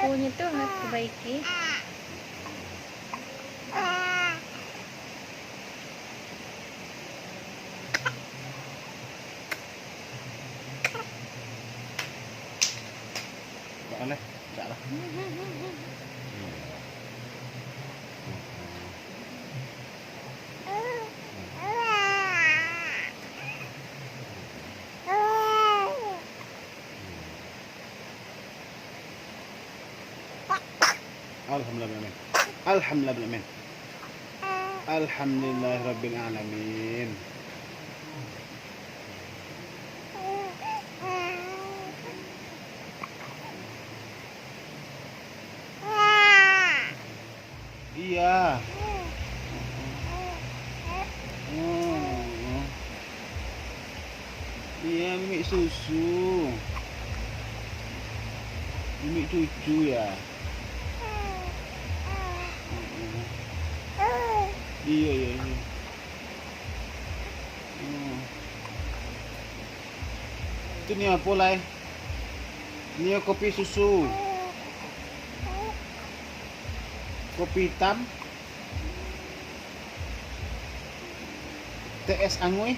kukunya tuh nggak perbaiki. Boleh, enggak lah. Alhamdulillah. Alhamdulillah. Alhamdulillahirabbil alamin. Iya. Oh. Iya, mimik susu. Mimik cucu ya. Iya, iya, iya. Itu nih apa lah? Ini kopi susu. Kopi hitam. TS Angui.